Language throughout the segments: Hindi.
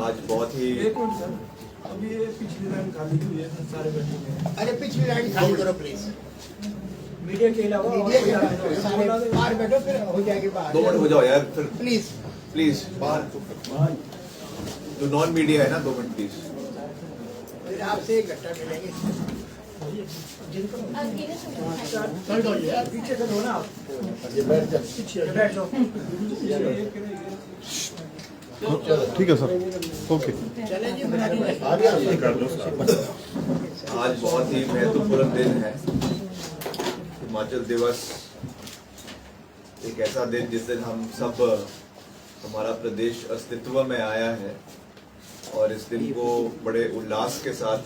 आज बहुत ही एक मिनट सर, अभी ये पिछली लाइन खाली हुई है, सारे बैठे हुए हैं। अरे पिछली लाइन खाली करो प्लीज। मीडिया के अलावा और मीडिया कोई के लाइन हो, सारे बोला दे। बाहर बैठो, फिर हो जाएगी बात। 2 मिनट हो जाओ यार, फिर प्लीज। प्लीज बाहर जो नॉन मीडिया है ना 2 मिनट प्लीज। फिर आपसे एक घंटा मिलेंगे। पीछे से दो ना आप, ये बैठ जा। पीछे बैठ जाओ। ठीक है सर, ओके। चले जी फिर आगे। आज बहुत ही महत्वपूर्ण दिन है। हिमाचल दिवस एक ऐसा दिन जिस दिन हम सब, हमारा प्रदेश अस्तित्व में आया है और इस दिन को बड़े उल्लास के साथ,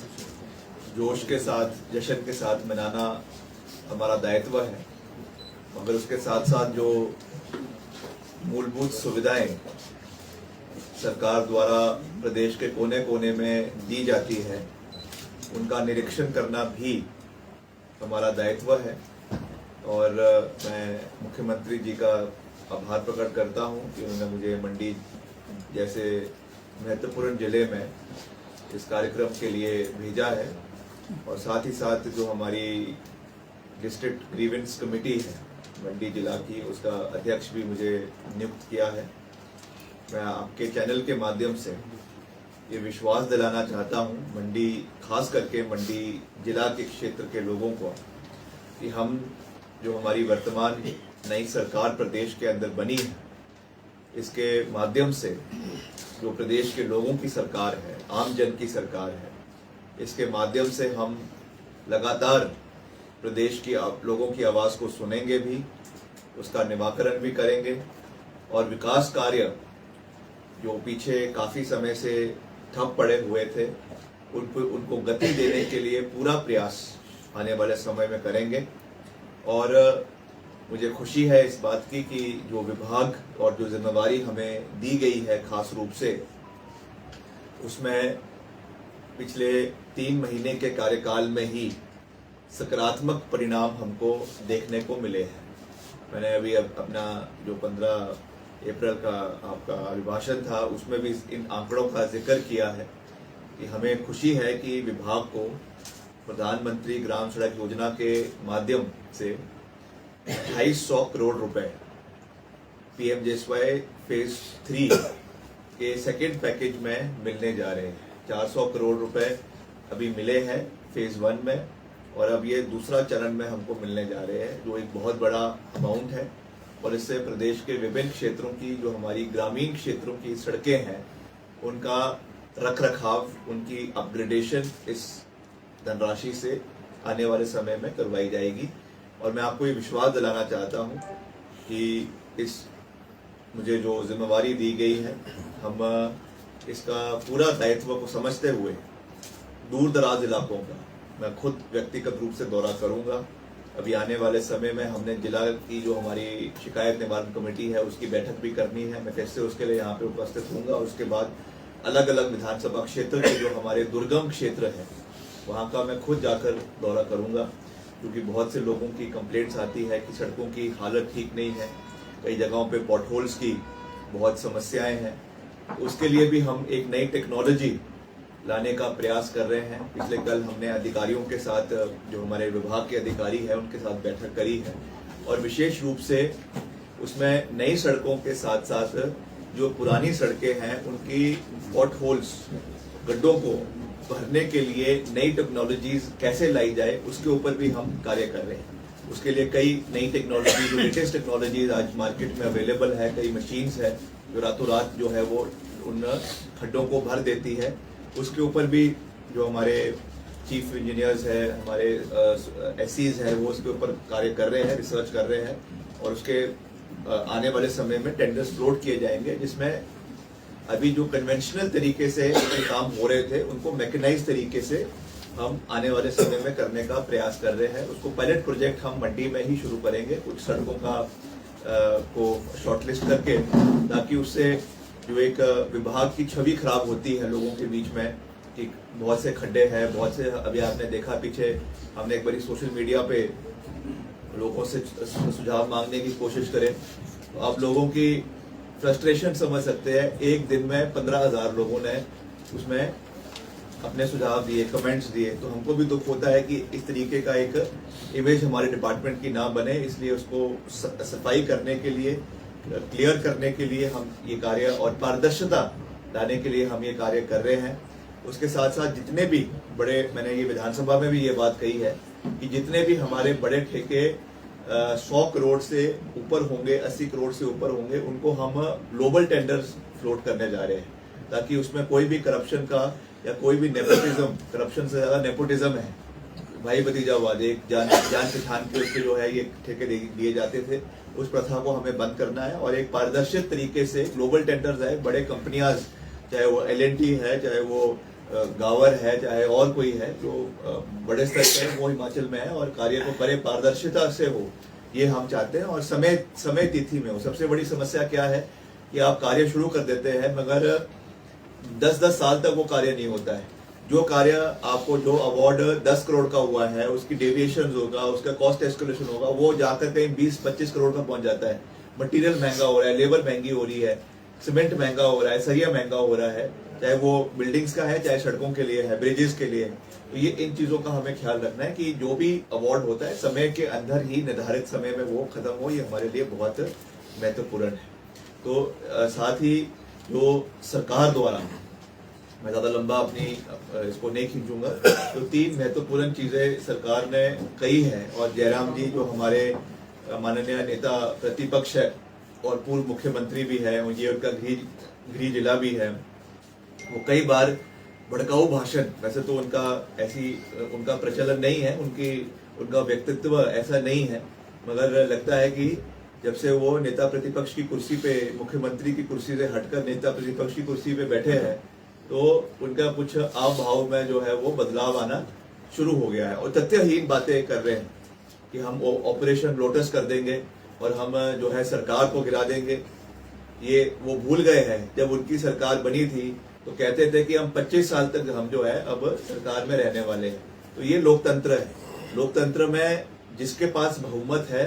जोश के साथ, जश्न के साथ मनाना हमारा दायित्व है। मगर उसके साथ साथ जो मूलभूत सुविधाएं सरकार द्वारा प्रदेश के कोने कोने में दी जाती है, उनका निरीक्षण करना भी हमारा दायित्व है। और मैं मुख्यमंत्री जी का आभार प्रकट करता हूं कि उन्होंने मुझे मंडी जैसे महत्वपूर्ण जिले में इस कार्यक्रम के लिए भेजा है। और साथ ही साथ जो हमारी डिस्ट्रिक्ट ग्रीवेंस कमेटी है मंडी जिला की, उसका अध्यक्ष भी मुझे नियुक्त किया है। मैं आपके चैनल के माध्यम से ये विश्वास दिलाना चाहता हूँ मंडी, खास करके मंडी जिला के क्षेत्र के लोगों को, कि हम जो हमारी वर्तमान नई सरकार प्रदेश के अंदर बनी है, इसके माध्यम से जो प्रदेश के लोगों की सरकार है, आम जन की सरकार है, इसके माध्यम से हम लगातार प्रदेश की लोगों की आवाज़ को सुनेंगे भी, उसका निवाकरण भी करेंगे और विकास कार्य जो पीछे काफ़ी समय से ठप पड़े हुए थे उनको गति देने के लिए पूरा प्रयास आने वाले समय में करेंगे। और मुझे खुशी है इस बात की कि जो विभाग और जो जिम्मेवारी हमें दी गई है, खास रूप से उसमें पिछले 3 महीने के कार्यकाल में ही सकारात्मक परिणाम हमको देखने को मिले हैं। मैंने अभी अपना जो 15 अप्रैल का आपका अभिभाषण था उसमें भी इन आंकड़ों का जिक्र किया है कि हमें खुशी है कि विभाग को प्रधानमंत्री ग्राम सड़क योजना के माध्यम से 250 करोड़ रुपए पीएमजेएसवाई फेज 3 के सेकेंड पैकेज में मिलने जा रहे हैं। 400 करोड़ रुपए अभी मिले हैं फेज 1 में और अब ये दूसरा चरण में हमको मिलने जा रहे हैं, जो एक बहुत बड़ा अमाउंट है। और इससे प्रदेश के विभिन्न क्षेत्रों की, जो हमारी ग्रामीण क्षेत्रों की सड़कें हैं, उनका रखरखाव, उनकी अपग्रेडेशन इस धनराशि से आने वाले समय में करवाई जाएगी। और मैं आपको ये विश्वास दिलाना चाहता हूँ कि इस मुझे जो जिम्मेवारी दी गई है, हम इसका पूरा दायित्व को समझते हुए दूर दराज इलाकों का मैं खुद व्यक्तिगत रूप से दौरा करूंगा। अभी आने वाले समय में हमने जिला की जो हमारी शिकायत निवारण कमेटी है उसकी बैठक भी करनी है। मैं कैसे उसके लिए यहाँ पे उपस्थित हूँगा। उसके बाद अलग अलग विधानसभा क्षेत्र के जो हमारे दुर्गम क्षेत्र हैं वहाँ का मैं खुद जाकर दौरा करूँगा, क्योंकि बहुत से लोगों की कंप्लेंट्स आती है कि सड़कों की हालत ठीक नहीं है, कई जगहों पे पॉटहोल्स की बहुत समस्याएं हैं। उसके लिए भी हम एक नई टेक्नोलॉजी लाने का प्रयास कर रहे हैं। पिछले कल हमने अधिकारियों के साथ, जो हमारे विभाग के अधिकारी हैं उनके साथ बैठक करी है और विशेष रूप से उसमें नई सड़कों के साथ साथ जो पुरानी सड़कें हैं उनकी पॉटहोल्स, गड्ढों को भरने के लिए नई टेक्नोलॉजीज कैसे लाई जाए, उसके ऊपर भी हम कार्य कर रहे हैं। उसके लिए कई नई टेक्नोलॉजी, जो लेटेस्ट टेक्नोलॉजीज आज मार्केट में अवेलेबल है, कई मशीन्स है जो रातों रात जो है वो उन खड्डों को भर देती है। उसके ऊपर भी जो हमारे चीफ इंजीनियर्स है, हमारे एससीज है, वो उसके ऊपर कार्य कर रहे हैं, रिसर्च कर रहे हैं और उसके आने वाले समय में टेंडर्स फ्लोट किए जाएंगे, जिसमें अभी जो कन्वेंशनल तरीके से काम हो रहे थे उनको मैकेनाइज तरीके से हम आने वाले समय में करने का प्रयास कर रहे हैं। उसको पायलट प्रोजेक्ट हम मंडी में ही शुरू करेंगे, कुछ सड़कों का को शॉर्टलिस्ट करके, ताकि उससे जो एक विभाग की छवि खराब होती है लोगों के बीच में कि बहुत से खड्डे हैं, बहुत से, अभी आपने देखा पीछे हमने एक बारी सोशल मीडिया पे लोगों से सुझाव मांगने की कोशिश करें तो आप लोगों की फ्रस्ट्रेशन समझ सकते हैं। एक दिन में 15,000 लोगों ने उसमें अपने सुझाव दिए, कमेंट्स दिए, तो हमको भी दुख होता है कि इस तरीके का एक इमेज हमारे डिपार्टमेंट की ना बने। इसलिए उसको सफाई करने के लिए, क्लियर करने के लिए हम ये कार्य और पारदर्शिता लाने के लिए हम ये कार्य कर रहे हैं। उसके साथ साथ जितने भी बड़े, मैंने ये विधानसभा में भी ये बात कही है कि जितने भी हमारे बड़े ठेके 100 करोड़ से ऊपर होंगे, 80 करोड़ से ऊपर होंगे, उनको हम ग्लोबल टेंडर्स फ्लोट करने जा रहे हैं, ताकि उसमें कोई भी करप्शन का या कोई भी नेपोटिज्म, करप्शन से ज्यादा नेपोटिज्म है, भाई भतीजावाद, एक जान पहचान के उसके जो है ये ठेके दिए जाते थे, उस प्रथा को हमें बंद करना है और एक पारदर्शित तरीके से ग्लोबल टेंडर्स है, बड़े कंपनियां, चाहे वो L&T है, चाहे वो गावर है, चाहे और कोई है जो बड़े स्तर पे वो हिमाचल में है और कार्य को करे पारदर्शिता से हो, ये हम चाहते हैं। और समय तिथि में हो। सबसे बड़ी समस्या क्या है कि आप कार्य शुरू कर देते हैं मगर 10-10 साल तक वो कार्य नहीं होता है। जो कार्य आपको, जो अवार्ड 10 करोड़ का हुआ है, उसकी डेविएशन होगा, उसका कॉस्ट एस्केलेशन होगा, वो जाकर कहीं 20-25 करोड़ का पहुंच जाता है। मटेरियल महंगा हो रहा है, लेबर महंगी हो रही है, सीमेंट महंगा हो रहा है, सरिया महंगा हो रहा है, चाहे वो बिल्डिंग्स का है, चाहे सड़कों के लिए है, ब्रिजेस के लिए। तो ये इन चीजों का हमें ख्याल रखना है कि जो भी अवार्ड होता है समय के अंदर ही, निर्धारित समय में वो खत्म हो, ये हमारे लिए बहुत महत्वपूर्ण है। तो साथ ही जो सरकार द्वारा, मैं ज्यादा लंबा अपनी इसको नहीं खींचूंगा, तो 3 महत्वपूर्ण चीजें सरकार ने कही है और जयराम जी जो हमारे माननीय नेता प्रतिपक्ष है और पूर्व मुख्यमंत्री भी है, ये उनका गृह जिला भी है, वो कई बार भड़काऊ भाषण, वैसे तो उनका प्रचलन नहीं है, उनका व्यक्तित्व ऐसा नहीं है, मगर लगता है कि जब से वो नेता प्रतिपक्ष की कुर्सी पे, मुख्यमंत्री की कुर्सी से हटकर नेता प्रतिपक्ष की कुर्सी पे बैठे हैं, तो उनका कुछ आव भाव में जो है वो बदलाव आना शुरू हो गया है और तथ्यहीन बातें कर रहे हैं कि हम ऑपरेशन लोटस कर देंगे और हम जो है सरकार को गिरा देंगे। ये वो भूल गए हैं, जब उनकी सरकार बनी थी तो कहते थे कि हम 25 साल तक हम जो है अब सरकार में रहने वाले हैं। तो ये लोकतंत्र है। लोकतंत्र में जिसके पास बहुमत है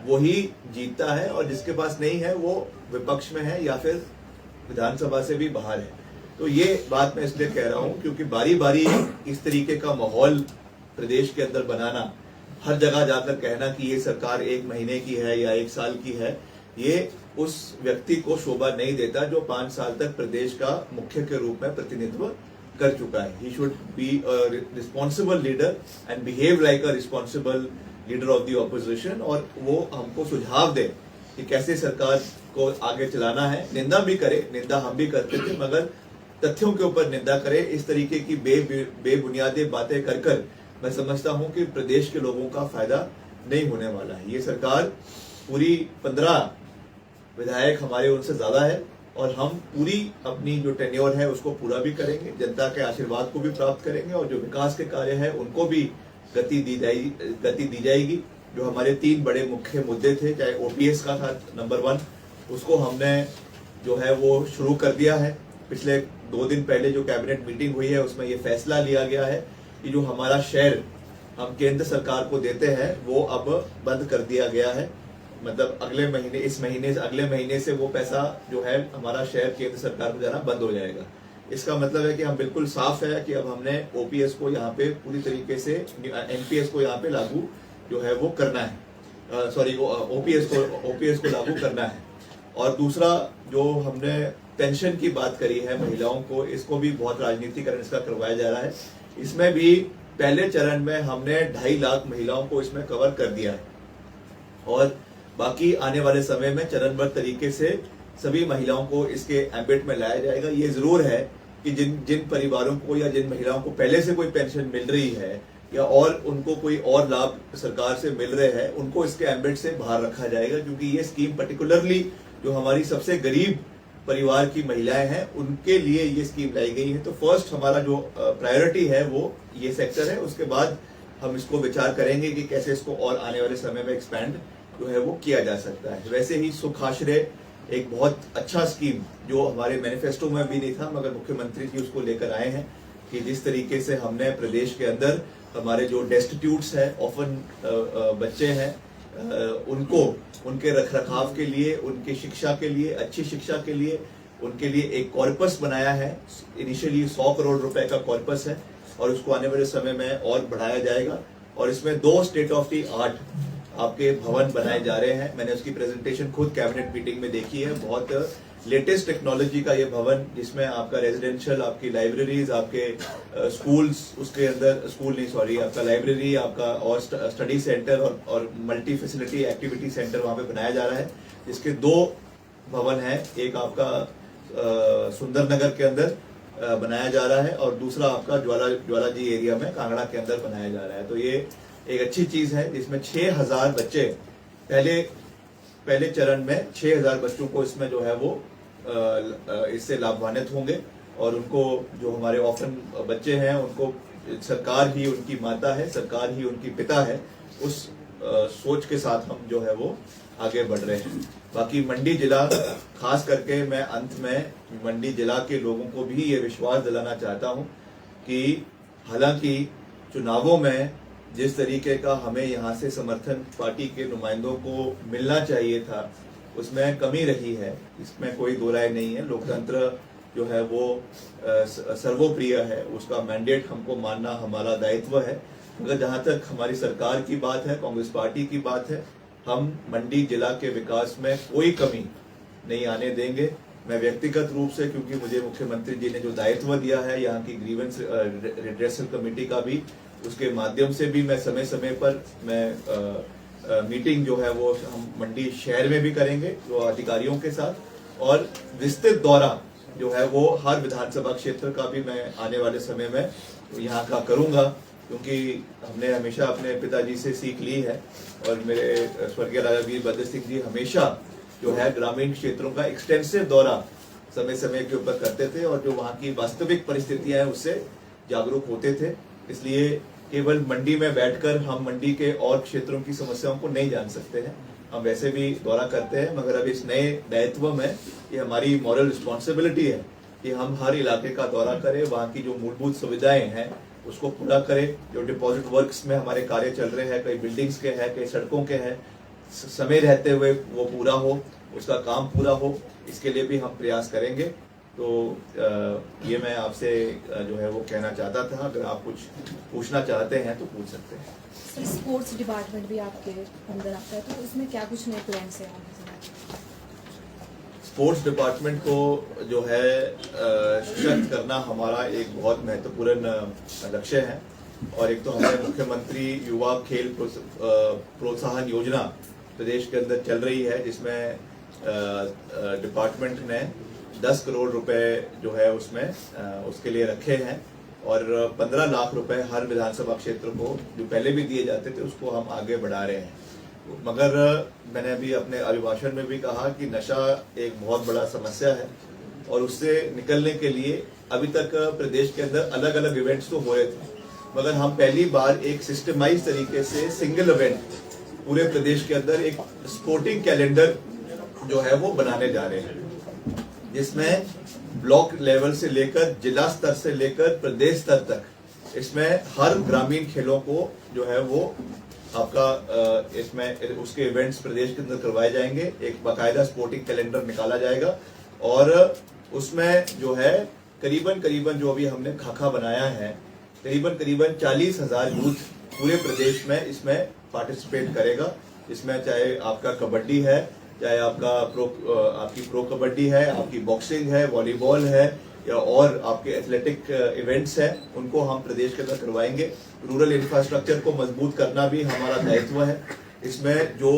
वही जीतता है और जिसके पास नहीं है वो विपक्ष में है या फिर विधानसभा से भी बाहर है। तो ये बात मैं इसलिए कह रहा हूं क्योंकि बारी बारी इस तरीके का माहौल प्रदेश के अंदर बनाना, हर जगह जाकर कहना कि ये सरकार 1 महीने की है या 1 साल की है, ये उस व्यक्ति को शोभा नहीं देता जो 5 साल तक प्रदेश का मुख्य के रूप में प्रतिनिधित्व कर चुका है। He should be a responsible leader and behave like a responsible leader of the opposition, और वो हमको सुझाव दे कि कैसे सरकार को आगे चलाना है। निंदा भी करे, निंदा हम भी करते थे, मगर तथ्यों के ऊपर निंदा करे। इस तरीके की बेबुनियादी बातें कर मैं समझता हूं कि प्रदेश के लोगों का फायदा नहीं होने वाला है। ये सरकार पूरी 15 विधायक हमारे उनसे ज्यादा है और हम पूरी अपनी जो टेन्योर है उसको पूरा भी करेंगे, जनता के आशीर्वाद को भी प्राप्त करेंगे और जो विकास के कार्य है उनको भी गति दी जाएगी। जो हमारे 3 बड़े मुख्य मुद्दे थे, चाहे OPS का था नंबर 1, उसको हमने जो है वो शुरू कर दिया है। पिछले 2 दिन पहले जो कैबिनेट मीटिंग हुई है उसमें ये फैसला लिया गया है कि जो हमारा शेयर हम केंद्र सरकार को देते हैं वो अब बंद कर दिया गया है। मतलब अगले महीने, इस महीने से अगले महीने से वो पैसा जो है हमारा शेयर केंद्र सरकार को जाना बंद हो जाएगा। इसका मतलब है कि हम बिल्कुल साफ है कि अब हमने OPS को यहाँ पे पूरी तरीके से, NPS को यहाँ पे लागू जो है वो करना है, OPS को लागू करना है। और दूसरा जो हमने पेंशन की बात करी है महिलाओं को, इसको भी बहुत राजनीतिकरण इसका करवाया जा रहा है। इसमें भी पहले चरण में हमने 2.5 लाख महिलाओं को इसमें कवर कर दिया है और बाकी आने वाले समय में चरणबद्ध तरीके से सभी महिलाओं को इसके एम्बिट में लाया जाएगा। ये जरूर है कि जिन परिवारों को या जिन महिलाओं को पहले से कोई पेंशन मिल रही है या और उनको कोई और लाभ सरकार से मिल रहे हैं, उनको इसके एम्बिट से बाहर रखा जाएगा, क्योंकि ये स्कीम पर्टिकुलरली जो हमारी सबसे गरीब परिवार की महिलाएं हैं उनके लिए ये स्कीम लाई गई है। तो फर्स्ट हमारा जो प्रायोरिटी है वो ये सेक्टर है, उसके बाद हम इसको विचार करेंगे कि कैसे इसको और आने वाले समय में एक्सपैंड जो है वो किया जा सकता है। वैसे ही सुख आश्रय एक बहुत अच्छा स्कीम जो हमारे मैनिफेस्टो में भी नहीं था, मगर मुख्यमंत्री जी उसको लेकर आए हैं कि जिस तरीके से हमने प्रदेश के अंदर हमारे जो डेस्टिट्यूट्स है, ऑफन बच्चे हैं, उनको उनके रखरखाव के लिए, उनकी शिक्षा के लिए, अच्छी शिक्षा के लिए, उनके लिए एक कॉर्पस बनाया है। इनिशियली 100 करोड़ रुपए का कॉर्पस है और उसको आने वाले समय में और बढ़ाया जाएगा। और इसमें 2 स्टेट ऑफ द आर्ट आपके भवन बनाए जा रहे हैं। मैंने उसकी प्रेजेंटेशन खुद कैबिनेट मीटिंग में देखी है। बहुत लेटेस्ट टेक्नोलॉजी का ये भवन, जिसमें आपका रेजिडेंशियल, आपकी लाइब्रेरीज, आपके स्कूल्स, उसके अंदर स्कूल नहीं सॉरी आपका लाइब्रेरी, आपका और स्टडी सेंटर और मल्टी फैसिलिटी एक्टिविटी सेंटर वहां पे बनाया जा रहा है। जिसके 2 भवन है, एक आपका सुंदर नगर के अंदर बनाया जा रहा है और दूसरा आपका ज्वाला जी एरिया में कांगड़ा के अंदर बनाया जा रहा है। तो ये एक अच्छी चीज है जिसमें 6000 बच्चे पहले चरण में 6000 बच्चों को इसमें जो है वो इससे लाभान्वित होंगे और उनको जो हमारे ऑर्फन बच्चे हैं उनको सरकार ही उनकी माता है, सरकार ही उनकी पिता है, उस सोच के साथ हम जो है वो आगे बढ़ रहे हैं। बाकी मंडी जिला, खास करके मैं अंत में मंडी जिला के लोगों को भी ये विश्वास दिलाना चाहता हूं कि हालांकि चुनावों में जिस तरीके का हमें यहाँ से समर्थन पार्टी के नुमाइंदों को मिलना चाहिए था उसमें कमी रही है, इसमें कोई दो राय नहीं है। लोकतंत्र जो है वो सर्वोप्रिय है, उसका मैंडेट हमको मानना हमारा दायित्व है। मगर जहां तक हमारी सरकार की बात है, कांग्रेस पार्टी की बात है, हम मंडी जिला के विकास में कोई कमी नहीं आने देंगे। मैं व्यक्तिगत रूप से, क्योंकि मुझे मुख्यमंत्री जी ने जो दायित्व दिया है यहाँ की ग्रीवेंस रिड्रेसल कमेटी का भी, उसके माध्यम से भी मैं समय समय पर मीटिंग जो है वो हम मंडी शहर में भी करेंगे जो अधिकारियों के साथ, और विस्तृत दौरा जो है वो हर विधानसभा क्षेत्र का भी मैं आने वाले समय में यहाँ का करूंगा, क्योंकि हमने हमेशा अपने पिताजी से सीख ली है और मेरे स्वर्गीय राजा वीरभद्र सिंह जी हमेशा जो है ग्रामीण क्षेत्रों का एक्सटेंसिव दौरा समय समय के ऊपर करते थे और जो वहाँ की वास्तविक परिस्थितियां हैं उससे जागरूक होते थे। इसलिए केवल मंडी में बैठकर हम मंडी के और क्षेत्रों की समस्याओं को नहीं जान सकते हैं। हम वैसे भी दौरा करते हैं, मगर अब इस नए दायित्व में ये हमारी मॉरल रिस्पॉन्सिबिलिटी है कि हम हर इलाके का दौरा करें, वहाँ की जो मूलभूत सुविधाएं हैं उसको पूरा करें। जो डिपॉजिट वर्क्स में हमारे कार्य चल रहे हैं, कई बिल्डिंग्स के हैं, कई सड़कों के हैं, समय रहते हुए वो पूरा हो, उसका काम पूरा हो, इसके लिए भी हम प्रयास करेंगे। तो ये मैं आपसे जो है वो कहना चाहता था। अगर आप कुछ पूछना चाहते हैं तो पूछ सकते हैं। सर, स्पोर्ट्स डिपार्टमेंट भी आपके अंदर आता है, तो इसमें क्या कुछ नए प्लान्स हैं? स्पोर्ट्स डिपार्टमेंट को जो है सशक्त करना हमारा एक बहुत महत्वपूर्ण लक्ष्य है। और एक तो हमारे मुख्यमंत्री युवा खेल प्रोत्साहन योजना प्रदेश के अंदर चल रही है, जिसमें डिपार्टमेंट ने 10 करोड़ रुपए जो है उसमें उसके लिए रखे हैं और 15 लाख रुपए हर विधानसभा क्षेत्र को जो पहले भी दिए जाते थे उसको हम आगे बढ़ा रहे हैं। मगर मैंने अभी अपने अभिभाषण में भी कहा कि नशा एक बहुत बड़ा समस्या है और उससे निकलने के लिए अभी तक प्रदेश के अंदर अलग अलग इवेंट्स तो हो रहे थे, मगर हम पहली बार एक सिस्टमाइज तरीके से सिंगल इवेंट पूरे प्रदेश के अंदर एक स्पोर्टिंग कैलेंडर जो है वो बनाने जा रहे हैं, जिसमें ब्लॉक लेवल से लेकर जिला स्तर से लेकर प्रदेश स्तर तक इसमें हर ग्रामीण खेलों को जो है वो आपका इसमें उसके इवेंट्स प्रदेश के अंदर करवाए जाएंगे। एक बाकायदा स्पोर्टिंग कैलेंडर निकाला जाएगा और उसमें जो है करीबन जो अभी हमने खाका बनाया है, करीबन 40,000 यूथ पूरे प्रदेश में इसमें पार्टिसिपेट करेगा। इसमें चाहे आपका कबड्डी है, चाहे आपकी प्रो कबड्डी है, आपकी बॉक्सिंग है, वॉलीबॉल है या और आपके एथलेटिक इवेंट्स हैं, उनको हम प्रदेश के अंदर करवाएंगे। रूरल इंफ्रास्ट्रक्चर को मजबूत करना भी हमारा दायित्व है। इसमें जो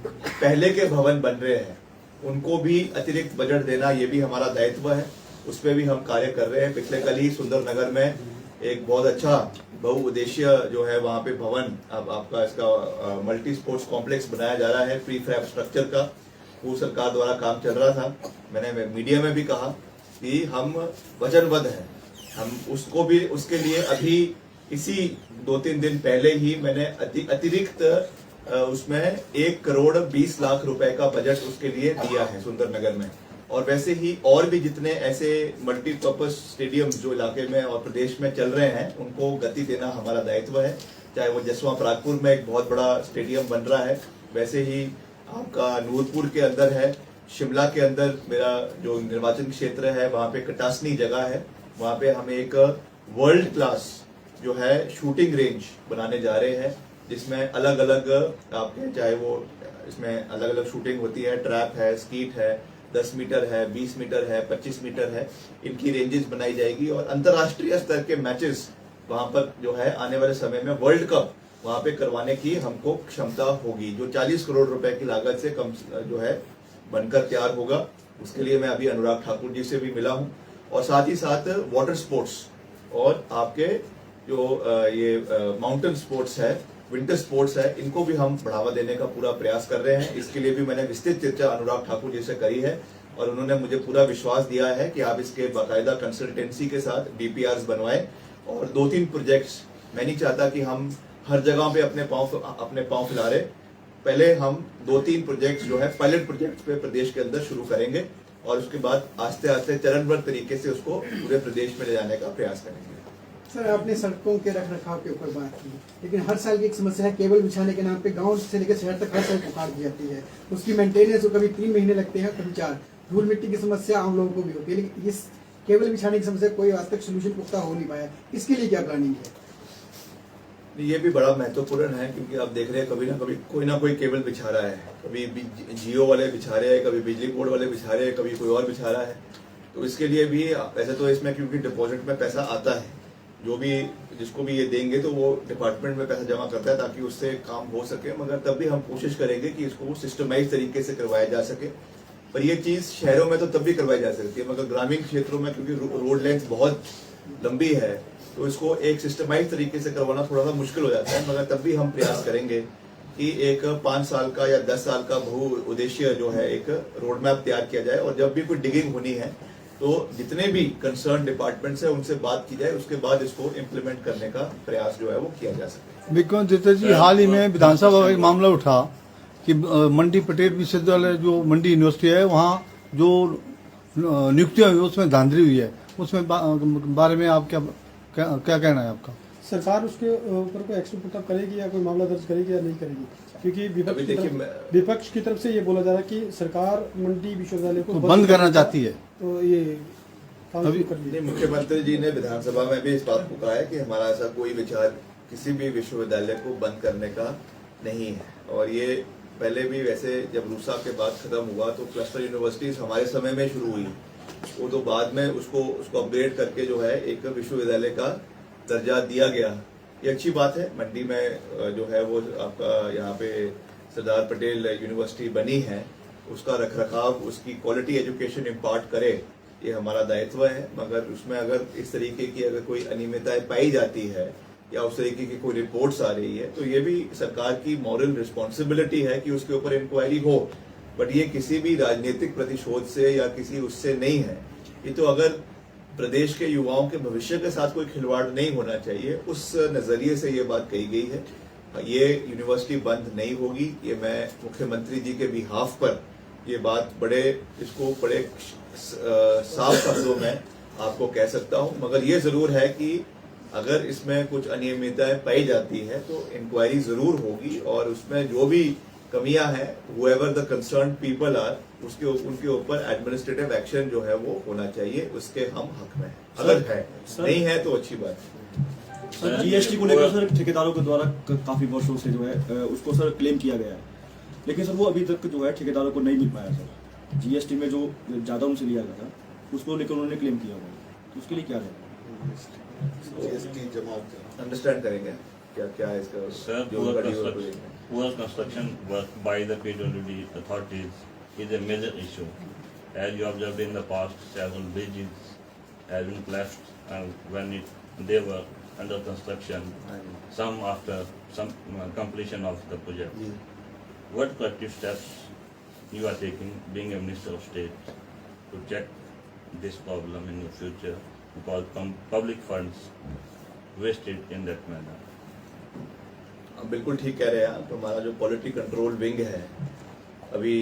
पहले के भवन बन रहे हैं उनको भी अतिरिक्त बजट देना ये भी हमारा दायित्व है, उस पर भी हम कार्य कर रहे हैं। पिछले कल ही सुंदर नगर में एक बहुत अच्छा बहुउद्देशीय जो है वहाँ पे भवन अब आपका इसका मल्टी स्पोर्ट्स कॉम्प्लेक्स बनाया जा रहा है, प्री फैब स्ट्रक्चर का, वो सरकार द्वारा काम चल रहा था। मैंने मीडिया में भी कहा कि हम वचनबद्ध हैं, हम उसको भी उसके लिए अभी इसी 2-3 दिन पहले ही मैंने अतिरिक्त उसमें 1 करोड़ 20 लाख रुपए का बजट उसके लिए दिया है सुंदर नगर में। और वैसे ही और भी जितने ऐसे मल्टीपर्पज स्टेडियम जो इलाके में और प्रदेश में चल रहे हैं उनको गति देना हमारा दायित्व है। चाहे वो जसवां परागपुर में एक बहुत बड़ा स्टेडियम बन रहा है, वैसे ही आपका नूरपुर के अंदर है, शिमला के अंदर मेरा जो निर्वाचन क्षेत्र है वहाँ पे कटासनी जगह है, वहाँ पे हम एक वर्ल्ड क्लास जो है शूटिंग रेंज बनाने जा रहे हैं, जिसमें अलग अलग आपके चाहे वो इसमें अलग अलग शूटिंग होती है, ट्रैप है, स्कीट है, 10 मीटर है, 20 मीटर है, 25 मीटर है, इनकी रेंजेस बनाई जाएगी और अंतर्राष्ट्रीय स्तर के मैचेस वहां पर जो है आने वाले समय में वर्ल्ड कप वहां पे करवाने की हमको क्षमता होगी, जो 40 करोड़ रुपए की लागत से कम जो है बनकर तैयार होगा। उसके लिए मैं अभी अनुराग ठाकुर जी से भी मिला हूं और साथ ही साथ वाटर स्पोर्ट्स और आपके जो ये माउंटेन स्पोर्ट्स है, विंटर स्पोर्ट्स है, इनको भी हम बढ़ावा देने का पूरा प्रयास कर रहे हैं। इसके लिए भी मैंने विस्तृत चर्चा अनुराग ठाकुर जी से करी है और उन्होंने मुझे पूरा विश्वास दिया है कि आप इसके बाकायदा कंसल्टेंसी के साथ डीपीआरस बनवाएं और 2-3 प्रोजेक्ट्स, मैं नहीं चाहता कि हम हर जगह पे अपने पांव फैला रहे, पहले हम 2-3 प्रोजेक्ट्स जो है पायलट प्रोजेक्ट्स पे प्रदेश के अंदर शुरू करेंगे और उसके बाद आस्ते आस्ते चरणबद्ध तरीके से उसको पूरे प्रदेश में ले जाने का प्रयास करेंगे। सर, आपने सड़कों के रखरखाव के ऊपर बात की, लेकिन हर साल की एक समस्या है, केबल बिछाने के नाम पे गांव से लेकर शहर तक हर साल पुकार दी जाती है, उसकी मेंटेनेंस को कभी 3 महीने लगते हैं, कभी 4। धूल मिट्टी की समस्या आम लोगों को भी होती है, लेकिन इस केबल बिछाने की समस्या कोई आज तक सोल्यूशन पुख्ता हो नहीं पाया, इसके लिए क्या प्लानिंग है? ये भी बड़ा महत्वपूर्ण है क्योंकि आप देख रहे हैं कभी ना कोई केबल बिछा रहा है, कभी जियो वाले बिछा रहे हैं, कभी बिजली बोर्ड वाले बिछा रहे हैं, कभी कोई और बिछा रहा है। तो इसके लिए भी वैसे तो इसमें क्योंकि डिपॉजिट में पैसा आता है, जो भी जिसको भी ये देंगे तो वो डिपार्टमेंट में पैसा जमा करता है ताकि उससे काम हो सके, मगर तब भी हम कोशिश करेंगे कि इसको सिस्टमाइज तरीके से करवाया जा सके। पर ये चीज शहरों में तो तब भी करवाई जा सकती है, मगर ग्रामीण क्षेत्रों में क्योंकि रोड लेंथ बहुत लंबी है तो इसको एक सिस्टमाइज तरीके से करवाना थोड़ा सा मुश्किल हो जाता है, मगर तब भी हम प्रयास करेंगे कि एक 5 साल का या 10 साल का बहु उद्देश्य जो है एक रोड मैप तैयार किया जाए और जब भी कोई डिगिंग होनी है तो जितने भी कंसर्न डिपार्टमेंट्स है उनसे बात की जाए, उसके बाद इसको इम्प्लीमेंट करने का प्रयास जो है वो किया जा सके। विक्रम जितेश जी, हाल ही में विधानसभा में एक मामला उठा कि मंडी पटेल विश्वविद्यालय जो मंडी यूनिवर्सिटी है वहाँ जो नियुक्तियां हुई उसमें धांधली हुई है, उसमें बारे में आप क्या कहना है आपका? सरकार उसके ऊपर कोई एक्शन पुटअप करेगी या कोई मामला दर्ज करेगी या नहीं करेगी? क्योंकि विपक्ष की तरफ से ये बोला जा रहा है कि सरकार मंडी विश्वविद्यालय को बंद करना चाहती है। तो ये अभी मुख्यमंत्री जी ने विधानसभा में भी इस बात को कहा है कि हमारा ऐसा कोई विचार किसी भी विश्वविद्यालय को बंद करने का नहीं है। और ये पहले भी वैसे जब रूसा के बाद खत्म हुआ तो क्लस्टर यूनिवर्सिटीज हमारे समय में शुरू हुई, वो तो बाद में उसको अपग्रेड करके जो है एक विश्वविद्यालय का दर्जा दिया गया। ये अच्छी बात है। मंडी में जो है वो आपका यहाँ पे सरदार पटेल यूनिवर्सिटी बनी है, उसका रखरखाव, उसकी क्वालिटी एजुकेशन इम्पार्ट करे, ये हमारा दायित्व है। मगर उसमें अगर इस तरीके की अगर कोई अनियमितताएं पाई जाती है या उस तरीके की कोई रिपोर्ट्स आ रही है तो ये भी सरकार की मॉरल रिस्पॉन्सिबिलिटी है कि उसके ऊपर इंक्वायरी हो। बट ये किसी भी राजनीतिक प्रतिशोध से या किसी उससे नहीं है। ये तो अगर प्रदेश के युवाओं के भविष्य के साथ कोई खिलवाड़ नहीं होना चाहिए, उस नजरिए से ये बात कही गई है। ये यूनिवर्सिटी बंद नहीं होगी, ये मैं मुख्यमंत्री जी के बिहाफ पर ये बात बड़े साफ शब्दों में आपको कह सकता हूं। मगर ये जरूर है कि अगर इसमें कुछ अनियमितताएं पाई जाती है तो इंक्वायरी जरूर होगी और उसमें जो भी कमियां हैं, whoever the concerned people are, उनके ऊपर एडमिनिस्ट्रेटिव एक्शन जो है वो होना चाहिए, उसके हम हक में हैं। अगर है नहीं है तो अच्छी बात है। सर जीएसटी को लेकर सर ठेकेदारों के द्वारा काफी वर्षों से जो है उसको सर क्लेम किया गया है, लेकिन सर वो अभी तक जो है ठेकेदारों को नहीं मिल पाया सर। जीएसटी में जो ज्यादा उनसे लिया गया था उसको लेकर उन्होंने क्लेम किया हुआ, तो उसके लिए क्या है? जीएसटी जमा अंडरस्टैंड करेंगे क्या है इसका? Sir, poor construction work by the PWD authorities is a major issue. As you observed in the past, several bridges have been collapsed when they were under construction, some after some completion of the project. What corrective steps you are taking, being a Minister of State, to check this problem in the future, because public funds wasted in that manner? बिल्कुल ठीक कह रहे हैं आप। हमारा जो क्वालिटी कंट्रोल विंग है अभी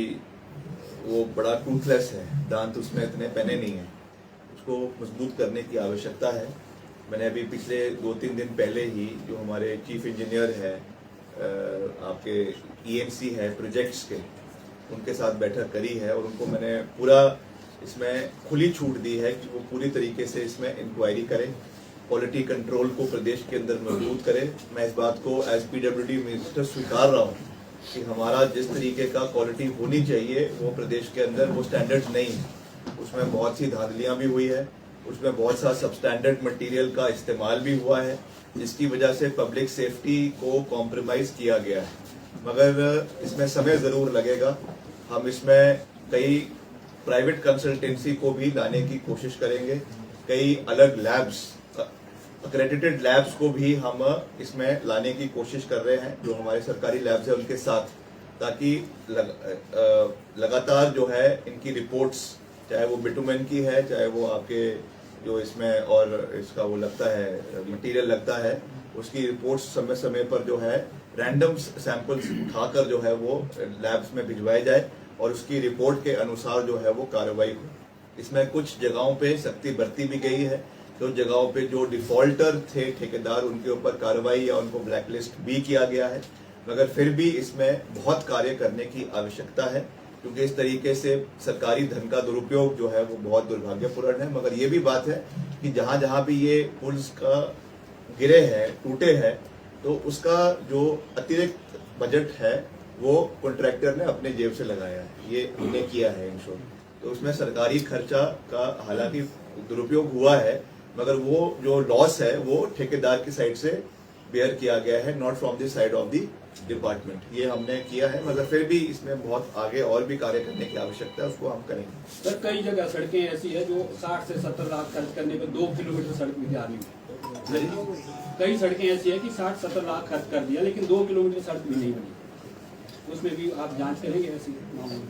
वो बड़ा टूथलेस है, दांत उसमें इतने पहने नहीं है, उसको मजबूत करने की आवश्यकता है। मैंने अभी पिछले 2-3 दिन पहले ही जो हमारे चीफ इंजीनियर है आपके EMC है प्रोजेक्ट्स के, उनके साथ बैठक करी है और उनको मैंने पूरा इसमें खुली छूट दी है कि वो पूरी तरीके से इसमें इंक्वायरी करें, क्वालिटी कंट्रोल को प्रदेश के अंदर मजबूत करें। मैं इस बात को एज PWD मिनिस्टर स्वीकार रहा हूँ कि हमारा जिस तरीके का क्वालिटी होनी चाहिए वो प्रदेश के अंदर वो स्टैंडर्ड नहीं है। उसमें बहुत सी धांधलियाँ भी हुई है, उसमें बहुत सा सबस्टैंडर्ड मटेरियल का इस्तेमाल भी हुआ है, जिसकी वजह से पब्लिक सेफ्टी को कॉम्प्रोमाइज़ किया गया है। मगर इसमें समय ज़रूर लगेगा। हम इसमें कई प्राइवेट कंसल्टेंसी को भी लाने की कोशिश करेंगे, कई अलग लैब्स, अक्रेडिटेड लैब्स को भी हम इसमें लाने की कोशिश कर रहे हैं, जो हमारे सरकारी लैब्स हैं उनके साथ, ताकि लगातार जो है इनकी रिपोर्ट्स, चाहे वो बिटुमेन की है, चाहे वो आपके जो इसमें और इसका वो लगता है मटेरियल लगता है, उसकी रिपोर्ट्स समय समय पर जो है रैंडम सैंपल्स उठाकर जो है वो लैब्स में भिजवाए जाए और उसकी रिपोर्ट के अनुसार जो है वो कार्रवाई हो। इसमें कुछ जगहों पे सख्ती बरती भी गई है, तो जगहों पे जो डिफॉल्टर थे ठेकेदार उनके ऊपर कार्रवाई या उनको ब्लैकलिस्ट भी किया गया है। मगर फिर भी इसमें बहुत कार्य करने की आवश्यकता है, क्योंकि इस तरीके से सरकारी धन का दुरुपयोग जो है वो बहुत दुर्भाग्यपूर्ण है। मगर ये भी बात है कि जहां जहां भी ये पुल्स का गिरे हैं, टूटे हैं, तो उसका जो अतिरिक्त बजट है वो कॉन्ट्रैक्टर ने अपने जेब से लगाया है, ये हमने किया है इंश्योर। तो उसमें सरकारी खर्चा का हालांकि दुरुपयोग हुआ है, मगर वो जो लॉस है वो ठेकेदार की साइड से बेयर किया गया है, not from the side of the department. ये हमने किया है, मगर फिर भी इसमें बहुत आगे और भी कार्य करने की आवश्यकता है, उसको हम करेंगे। सर, कई जगह सड़कें ऐसी है जो 60 से 70 लाख खर्च करने पर 2 किलोमीटर सड़क भी तैयार नहीं हुई। कई सड़कें ऐसी है कि 60-70 लाख खर्च कर दिया लेकिन 2 किलोमीटर सड़क भी नहीं बनी। उसमें भी आप जांच करेंगे ऐसी मामलों में?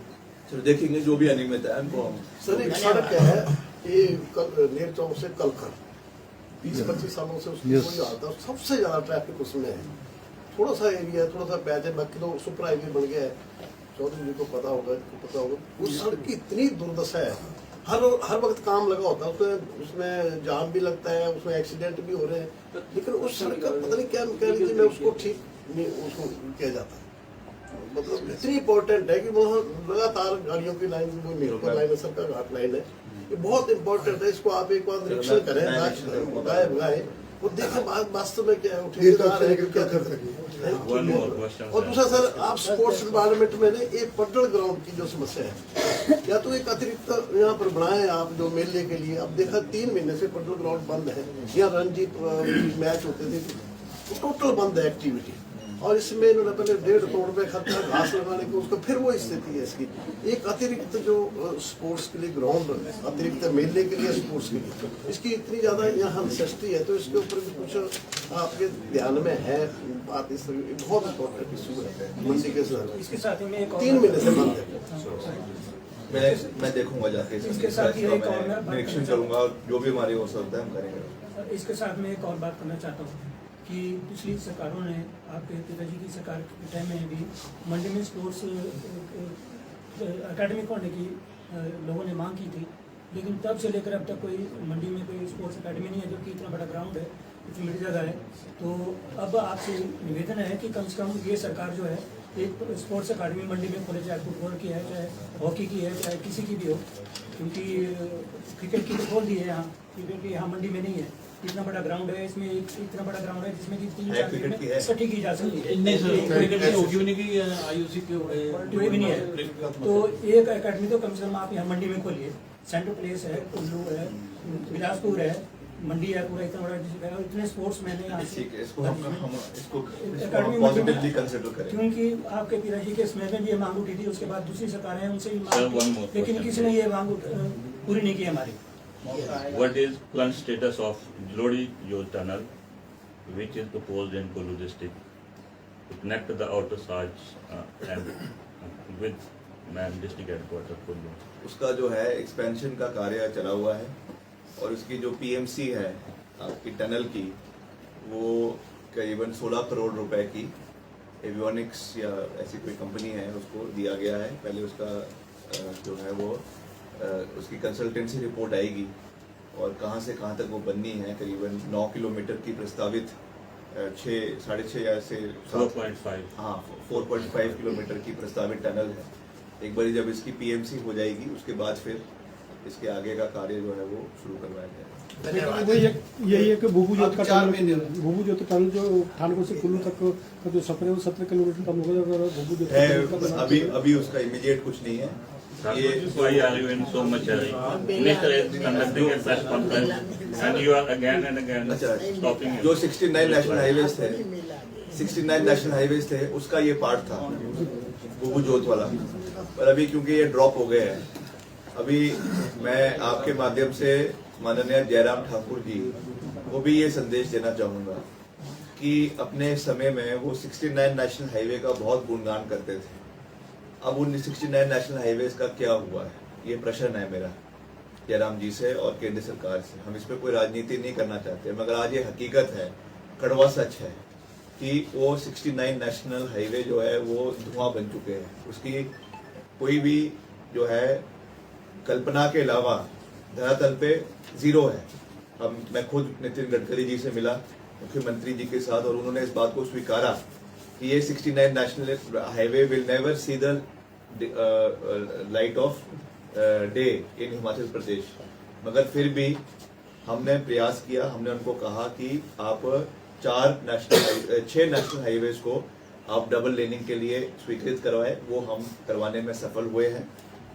चलो देखेंगे, जो भी अनियमितता है उनको हम। सर, एक सड़क है ये नेर चौक से कलखर, 20-25 सालों से उसकी कोई आता, सबसे ज्यादा ट्रैफिक उसमें है। थोड़ा सा एरिया है, थोड़ा सा पैच है, बाकी तो सुपर हाईवे बन गया है। चौधरी जी को पता होगा, उस सड़क की इतनी दुर्दशा है, हर वक्त काम लगा होता है उसमें जाम भी लगता है, उसमें एक्सीडेंट भी हो रहे हैं, लेकिन उस सड़क का पता नहीं क्या मैकेनिज्म में उसको ठीक नहीं उसको किया जाता है। मतलब इतनी इम्पोर्टेंट है कि वहाँ लगातार गाड़ियों की लाइन, वो नीलपुर लाइन है, सरकार घाट लाइन है, ये बहुत इम्पोर्टेंट है। इसको आप एक बार निरीक्षण करें, भगाए वो देखें वास्तव में क्या है, क्या कर सके। और दूसरा सर, आप स्पोर्ट्स एनवायरनमेंट में ने एक पटल ग्राउंड की जो समस्या है, या तो एक अतिरिक्त यहाँ पर बनाए आप जो मेले के लिए। अब देखा 3 महीने से पटल ग्राउंड बंद है, यहाँ रणजी मैच होते थे, टोटल बंद है एक्टिविटी। और इसमें इन्होंने पहले 1.5 करोड़ रुपए खर्चा घास लगाने को, उसका फिर वो स्थिति है इसकी। एक अतिरिक्त जो स्पोर्ट्स के लिए ग्राउंड, अतिरिक्त मेले के लिए स्पोर्ट्स के लिए, इसकी इतनी ज्यादा यहाँ नेसेसिटी है, तो इसके ऊपर भी कुछ आपके ध्यान में है बात। इस बहुत इम्पोर्टेंट इशू है मंडी के साथ। इसके साथ ही में 3 महीने से बंद है। मैं देखूंगा जाके, इसके साथ ही निरीक्षण करूंगा और जो भी हमारी हो सकता है हम करेंगे। इसके साथ में एक और बात करना चाहता हूँ कि पिछली सरकारों ने, आपके पिताजी की सरकार के टाइम में भी मंडी में स्पोर्ट्स अकेडमी खोलने की लोगों ने मांग की थी, लेकिन तब से लेकर अब तक कोई मंडी में कोई स्पोर्ट्स अकेडमी नहीं है, जबकि इतना बड़ा ग्राउंड है, इतनी बड़ी जगह है। तो अब आपसे निवेदन है कि कम से कम ये सरकार जो है एक स्पोर्ट्स अकेडमी मंडी में खोले, चाहे फुटबॉल की है, चाहे हॉकी की है, चाहे किसी की भी हो, क्योंकि क्रिकेट की तो खोल दी है यहाँ, क्रिकेट की यहाँ मंडी में नहीं है। इतना बड़ा ग्राउंड है, इसमें इतना बड़ा ग्राउंड है जिसमें कि 3-4 छठी की जा सकती है, कोई भी नहीं है। तो एक अकेडमी तो कम से कम आप यहाँ मंडी में खोलिए। सेंट्रल प्लेस है, कुल्लू है, बिलासपुर है, मंडी है, पूरा इतना बड़ा डिस्ट्रिक्ट है, और इतने स्पोर्ट्स मैंने क्योंकि आपके पिताजी के समय में भी ये मांग उठी थी, उसके बाद दूसरी सरकारें हैं उनसे भी मांग, लेकिन किसी ने ये मांग पूरी नहीं की हमारी। What is current status of Jalodi Youth Tunnel, which is proposed in Kullu district to connect the outer Saj and with main district headquarters Kullu? उसका जो है एक्सपेंशन का कार्य चला हुआ है, और उसकी जो PMC है आपकी टनल की, वो करीबन 16 करोड़ रुपए की एवियोनिक्स या ऐसी कोई कंपनी है उसको दिया गया है। पहले उसका जो है वो उसकी कंसल्टेंसी रिपोर्ट आएगी और कहाँ से कहाँ तक वो बननी है। करीबन 9 किलोमीटर की प्रस्तावित 6.5 या से 4.5 हाँ 4.5 किलोमीटर की प्रस्तावित टनल है। एक बार जब इसकी पीएमसी हो जाएगी उसके बाद फिर इसके आगे का कार्य जो है वो शुरू करवाया जाएगा। यही है कि भूभू जोत का टनल जो ठानकोर से कुल्लू तक का जो सफर है वो 17 किलोमीटर कम होगा। अगर भूभू जोत का टनल का बना- अभी उसका इमीडिएट कुछ नहीं है। ये why are you in so much hurry? Minister is conducting a press conference and you are again and again stopping him. जो 69 नेशनल हाईवेज थे 69 नेशनल हाईवेज थे उसका ये पार्ट था भूभू जोत वाला, पर अभी क्योंकि ये ड्रॉप हो गए हैं, अभी मैं आपके माध्यम से माननीय जयराम ठाकुर जी को भी ये संदेश देना चाहूंगा कि अपने समय में वो 69 नेशनल हाईवे का बहुत गुणगान करते थे। अब उन 69 नेशनल हाईवेज का क्या हुआ है, ये प्रश्न है मेरा जयराम जी से और केंद्र सरकार से। हम इस पर कोई राजनीति नहीं करना चाहते, मगर आज ये हकीकत है, कड़वा सच है कि वो 69 नेशनल हाईवे जो है वो धुआं बन चुके हैं। उसकी कोई भी जो है कल्पना के अलावा धरातल पे जीरो है। मैं खुद नितिन गडकरी जी से मिला, मुख्यमंत्री जी के साथ, और उन्होंने इस बात को स्वीकारा कि ये 69 national highway will never see the light of day in Himachal Pradesh. मगर फिर भी हमने प्रयास किया, हमने उनको कहा कि आप 6 नेशनल हाईवेज को आप डबल लेनिंग के लिए स्वीकृत करवाए, वो हम करवाने में सफल हुए हैं।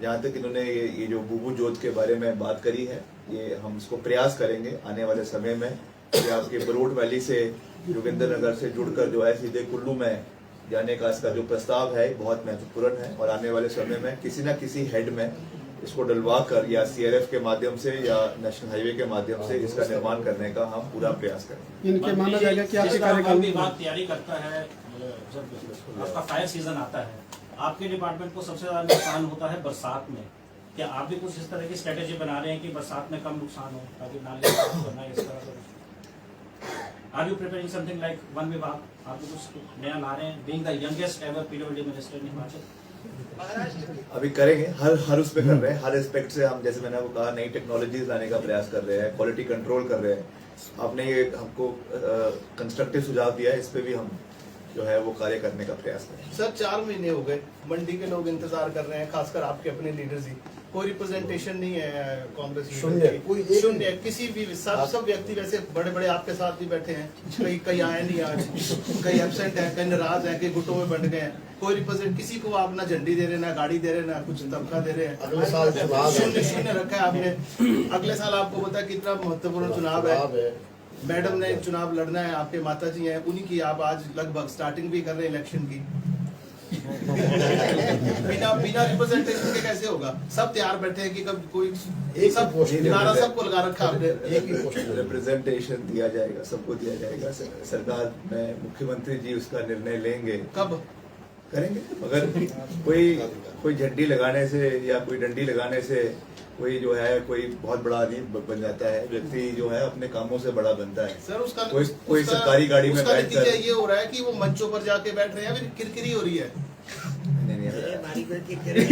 जहाँ तक इन्होंने ये जो भूभू जोत के बारे में बात करी है, ये हम इसको प्रयास करेंगे आने वाले समय में कि आपके बरोट वैली से जोगिंद्रनगर से जुड़कर जो है सीधे कुल्लू में जाने का इसका जो प्रस्ताव है बहुत महत्वपूर्ण है, और आने वाले समय में किसी न किसी हेड में इसको डलवा कर या सीआरएफ के माध्यम से या नेशनल हाईवे के माध्यम से इसका निर्माण करने का हम पूरा प्रयास करेंगे। इनके माना जाएगा कि आपके कार्यकाल कार्यकाल में विभाग तैयारी करता है, जब आपका फायर सीजन आता है, आपके डिपार्टमेंट को सबसे ज्यादा नुकसान होता है बरसात में। क्या आप भी कुछ इस तरह की स्ट्रेटेजी बना रहे हैं कि बरसात में कम नुकसान हो ताकि नाले साफ करना इस तरह से? Are you preparing something like one विभाग? आप भी कुछ नया ला रहे हैं, being the youngest ever PWD minister in Himachal? अभी करेंगे, हर उस पे कर रहे हैं, हर एस्पेक्ट से हम, जैसे मैंने आपको कहा, नई टेक्नोलॉजीज लाने का प्रयास कर रहे हैं, क्वालिटी कंट्रोल कर रहे हैं। आपने ये हमको कंस्ट्रक्टिव सुझाव दिया है, इस पे भी हम जो है वो कार्य करने का प्रयास करें। सर 4 महीने हो गए, मंडी के लोग इंतजार कर रहे हैं, खासकर आपके अपने लीडर्स ही। कोई रिप्रेजेंटेशन नहीं है कांग्रेस शून्य किसी भी सब व्यक्ति वैसे बड़े बड़े आपके साथ भी बैठे हैं, कई आए नहीं आज, कई एब्सेंट हैं, कई नाराज हैं, कई गुटों में बंट गए हैं। कोई रिप्रेजेंट किसी को आप ना झंडी दे रहे, ना गाड़ी दे रहे, ना कुछ तमका दे रहे हैं। अगले साल शून्य रखा है आपने। अगले साल आपको पता कितना महत्वपूर्ण चुनाव है। मैडम ने चुनाव लड़ना है, आपके माता जी हैं, उन्हीं की आप आज लगभग स्टार्टिंग भी कर रहे हैं इलेक्शन की। बिना रिप्रेजेंटेशन के कैसे होगा? सब तैयार बैठे हैं कि कब कोई एक सब नारा सबको लगा रखा आपने। एक ही रिप्रेजेंटेशन दिया जाएगा, सबको दिया जाएगा। सरकार में मुख्यमंत्री जी उसका निर्णय लेंगे, कब करेंगे। मगर कोई झंडी लगाने से या कोई डंडी लगाने से कोई जो है कोई बहुत बड़ा आदमी बन जाता है। व्यक्ति जो है अपने कामों से बड़ा बनता है। सर उसका कोई सरकारी गाड़ी में बैठ नतीजा ये हो रहा है कि वो मंचों पर जाके बैठ रहे हैं, फिर किरकिरी हो रही है। नहीं हमारी कोई किरकिरी